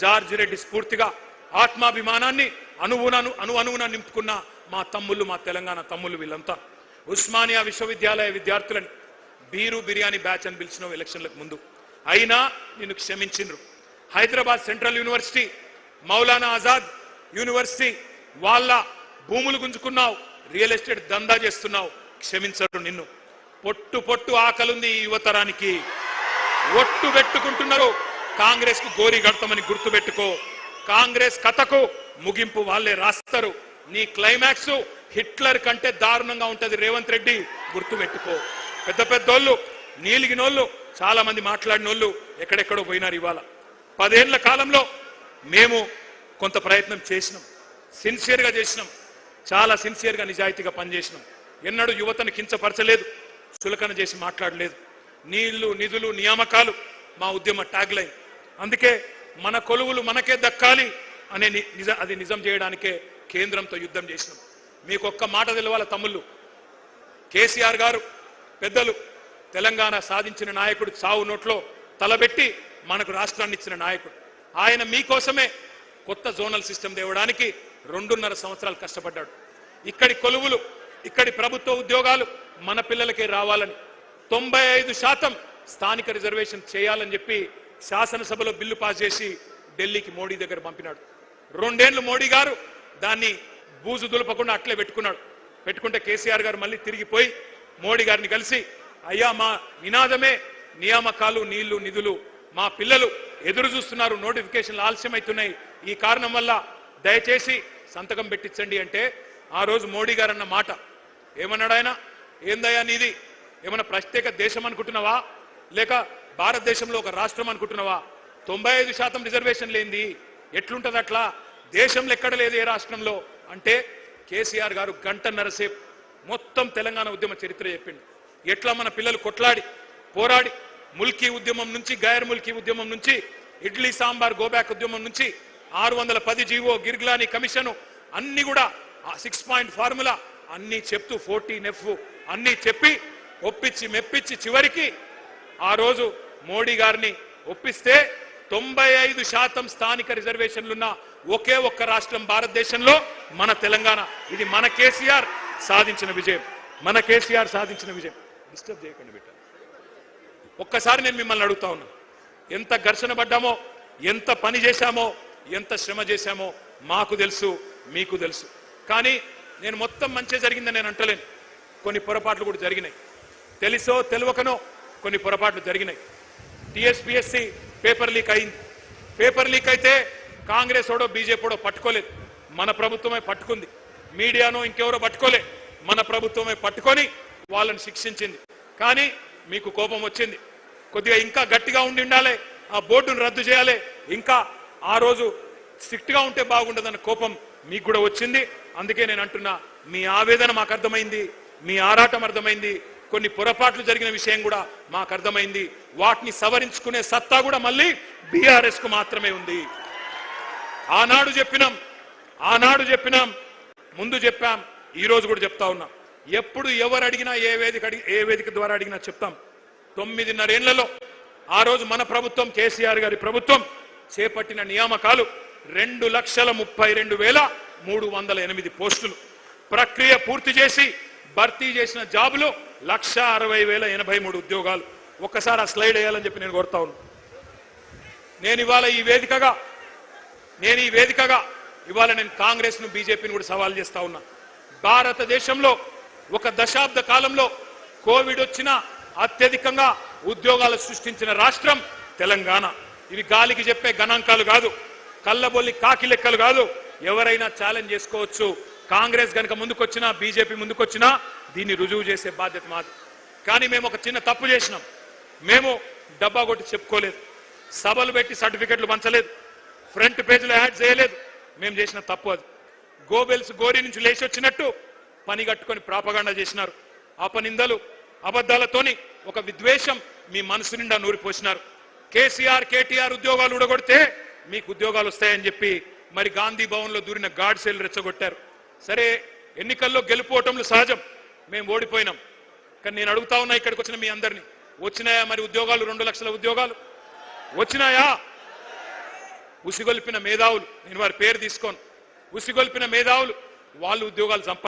George Reddy స్ఫూర్తిగా ఆత్మాభిమానాన్ని అణువున నింపుకున్న మా తమ్ముళ్ళు, మా తెలంగాణ తమ్ముళ్ళు వీళ్ళంతా. ఉస్మానియా విశ్వవిద్యాలయ విద్యార్థులని బీరు బిర్యానీ బ్యాచ్ అని పిలిచిన ఎలక్షన్లకు ముందు, అయినా నిన్ను క్షమించిండ్రు. Hyderabad central university, Maulana Azad university వాళ్ళ భూములు గుంజుకున్నావు, రియల్ ఎస్టేట్ దందా చేస్తున్నావు, క్షమించరు నిన్ను. పొట్టు పొట్టు ఆకలుంది ఈ యువతరానికి, ఒట్టు పెట్టుకుంటున్నారు కాంగ్రెస్ కు గోరి గడతామని గుర్తుపెట్టుకో. కాంగ్రెస్ కథకు ముగింపు వాళ్ళే రాస్తారు. నీ క్లైమాక్స్ హిట్లర్ కంటే దారుణంగా ఉంటది రేవంత్ రెడ్డి, గుర్తుపెట్టుకో. పెద్ద పెద్దోళ్ళు, నీలిగినోళ్ళు, చాలా మంది మాట్లాడినోళ్ళు ఎక్కడెక్కడో పోయినారు. ఇవాళ 10 ఏళ్ల కాలంలో మేము కొంత ప్రయత్నం చేసినాం, సిన్సియర్గా చేసినాం, చాలా సిన్సియర్గా నిజాయితీగా పనిచేసినాం. ఎన్నడూ యువతను కించపరచలేదు, చులకన చేసి మాట్లాడలేదు. నీళ్లు, నిధులు, నియామకాలు మా ఉద్యమ ట్యాగ్ లైన్. అందుకే మన కొలువులు మనకే దక్కాలి అనే అది నిజం చేయడానికే కేంద్రంతో యుద్ధం చేసినాం. మీకు ఒక్క మాట తెలవాలి తమ్ముళ్ళు, కేసీఆర్ గారు పెద్దలు తెలంగాణ సాధించిన నాయకుడు, చావు నోట్లో తలబెట్టి మనకు రాష్ట్రాన్ని ఇచ్చిన నాయకుడు. ఆయన మీకోసమే కొత్త జోనల్ సిస్టమ్ తేవడానికి 2.5 సంవత్సరాలు కష్టపడ్డాడు. ఇక్కడి కొలువులు, ఇక్కడి ప్రభుత్వ ఉద్యోగాలు మన పిల్లలకే రావాలని 95% స్థానిక రిజర్వేషన్ చేయాలని చెప్పి శాసనసభలో బిల్లు పాస్ చేసి ఢిల్లీకి మోడీ దగ్గర పంపినాడు. 2 ఏళ్లు మోడీ గారు దాన్ని బూజు దులపకుండా అట్లే పెట్టుకున్నాడు. పెట్టుకుంటే కేసీఆర్ గారు మళ్ళీ తిరిగిపోయి మోడీ గారిని కలిసి, అయ్యా మా నినాదమే నియామకాలు, నీళ్లు, నిధులు, మా పిల్లలు ఎదురు చూస్తున్నారు, నోటిఫికేషన్లు ఆలస్యమవుతున్నాయి, ఈ కారణం వల్ల దయచేసి సంతకం పెట్టించండి అంటే ఆ రోజు మోడీ గారు అన్న మాట ఏమన్నాడు ఆయన? ఏందయ్యా నీది ఏమన్నా ప్రత్యేక దేశం అనుకుంటున్నావా, లేక భారతదేశంలో ఒక రాష్ట్రం అనుకుంటున్నావా? 95% రిజర్వేషన్ లేనిది ఎట్లుంటది అట్లా? దేశంలో ఎక్కడ లేదు ఏ రాష్ట్రంలో అంటే కేసీఆర్ గారు 1.5 సేపు మొత్తం తెలంగాణ ఉద్యమ చరిత్ర చెప్పిండు. ఎట్లా మన పిల్లలు కొట్లాడి పోరాడి ముల్కీ ఉద్యమం నుంచి, గైర్ ముల్కీ ఉద్యమం నుంచి, ఇడ్లీ సాంబార్ గోబ్యాక్ ఉద్యమం నుంచి 610 జీవో, గిర్గ్లానీ కమిషను అన్ని కూడా 6 పాయింట్ ఫార్ములా అన్ని చెప్తూ 14F అన్ని చెప్పి ఒప్పించి మెప్పించి చివరికి ఆ రోజు మోడీ గారిని ఒప్పిస్తే 95% స్థానిక రిజర్వేషన్లున్న ఒకే ఒక్క రాష్ట్రం భారతదేశంలో మన తెలంగాణ. ఇది మన కేసీఆర్ సాధించిన విజయం, మన కేసీఆర్ సాధించిన విజయం. డిస్టర్బ్ చేయకండి బిడ్డ. ఒక్కసారి నేను మిమ్మల్ని అడుగుతా ఉన్నా, ఎంత ఘర్షణ పడ్డామో, ఎంత పని చేశామో, ఎంత శ్రమ చేశామో మాకు తెలుసు, మీకు తెలుసు. కానీ నేను మొత్తం మంచి జరిగిందని నేను అంటలేను. కొన్ని పొరపాట్లు కూడా జరిగినాయి, తెలుసో తెలియకనో కొన్ని పొరపాట్లు జరిగినాయి. టీఎస్పీఎస్సీ పేపర్ లీక్ అయింది. పేపర్ లీక్ అయితే కాంగ్రెస్ ఓడో బీజేపీడో పట్టుకోలేదు, మన ప్రభుత్వమే పట్టుకుంది. మీడియానో ఇంకెవరో పట్టుకోలే, మన ప్రభుత్వమే పట్టుకొని వాళ్ళని శిక్షించింది. కానీ మీకు కోపం వచ్చింది, కొద్దిగా ఇంకా గట్టిగా ఉండాలి, ఆ బోర్డును రద్దు చేయాలి, ఇంకా ఆ రోజు స్ట్రిక్ట్ గా ఉంటే బాగుండదన్న కోపం మీకు కూడా వచ్చింది. అందుకే నేను అంటున్నా, మీ ఆవేదన మాకు అర్థమైంది, మీ ఆరాటం అర్థమైంది, కొన్ని పొరపాట్లు జరిగిన విషయం కూడా మాకు అర్థమైంది. వాటిని సవరించుకునే సత్తా కూడా మళ్ళీ బీఆర్ఎస్ కు మాత్రమే ఉంది. ఆనాడు చెప్పినాం, ముందు చెప్పాం, ఈ రోజు కూడా చెప్తా ఉన్నాం. ఎప్పుడు ఎవరు అడిగినా, ఏ వేదిక ద్వారా అడిగినా చెప్తాం. 9.5 ఏళ్లలో ఆ రోజు మన ప్రభుత్వం, కేసీఆర్ గారి ప్రభుత్వం చేపట్టిన నియామకాలు 2,32,308 పోస్టులు. ప్రక్రియ పూర్తి చేసి భర్తీ చేసిన జాబులు 1,60,083 ఉద్యోగాలు. ఒక్కసారి ఆ స్లైడ్ వేయాలని చెప్పి నేను కోరుతా ఉన్నాను. నేను ఇవాళ ఈ వేదికగా ఇవాళ నేను కాంగ్రెస్ ను, బీజేపీని కూడా సవాల్ చేస్తా ఉన్నా. భారతదేశంలో ఒక దశాబ్ద కాలంలో కోవిడ్ వచ్చిన అత్యధికంగా ఉద్యోగాలు సృష్టించిన రాష్ట్రం తెలంగాణ. ఇవి గాలికి చెప్పే గణాంకాలు కాదు, కళ్ళబొల్లి కాకి లెక్కలు కాదు. ఎవరైనా ఛాలెంజ్ చేసుకోవచ్చు. కాంగ్రెస్ గనక ముందుకొచ్చినా, బీజేపీ ముందుకొచ్చినా దీన్ని రుజువు చేసే బాధ్యత మాది. కానీ మేము ఒక చిన్న తప్పు చేసినాం. మేము డబ్బా కొట్టి చెప్పుకోలేదు, సభలు పెట్టి సర్టిఫికెట్లు పంచలేదు, ఫ్రంట్ పేజీలో యాడ్ చేయలేదు. మేము చేసిన తప్పు అది. గోబెల్స్ గోరి నుంచి లేచి వచ్చినట్టు పని కట్టుకొని ప్రాపగాండా చేసినారు. అపనిందలు, అబద్ధాలతోని ఒక విద్వేషం మీ మనసు నిండా నూరిపోసినారు. కేసీఆర్, కేటీఆర్ ఉద్యోగాలు ఊడగొడితే మీకు ఉద్యోగాలు వస్తాయని చెప్పి మరి గాంధీ భవన్ లో దూరిన గాడ్ సేల్ రెచ్చగొట్టారు. సరే, ఎన్నికల్లో గెలుపోవటంలో సహజం, మేము ఓడిపోయినాం. కానీ నేను అడుగుతా ఉన్నా, ఇక్కడికి వచ్చిన మీ అందరినీ, వచ్చినాయా మరి ఉద్యోగాలు? 2 లక్షల ఉద్యోగాలు వచ్చినాయా? ఉసిగొల్పిన మేధావులు, నేను వారి పేరు తీసుకోను, ఉసిగొల్పిన మేధావులు వాళ్ళు ఉద్యోగాలు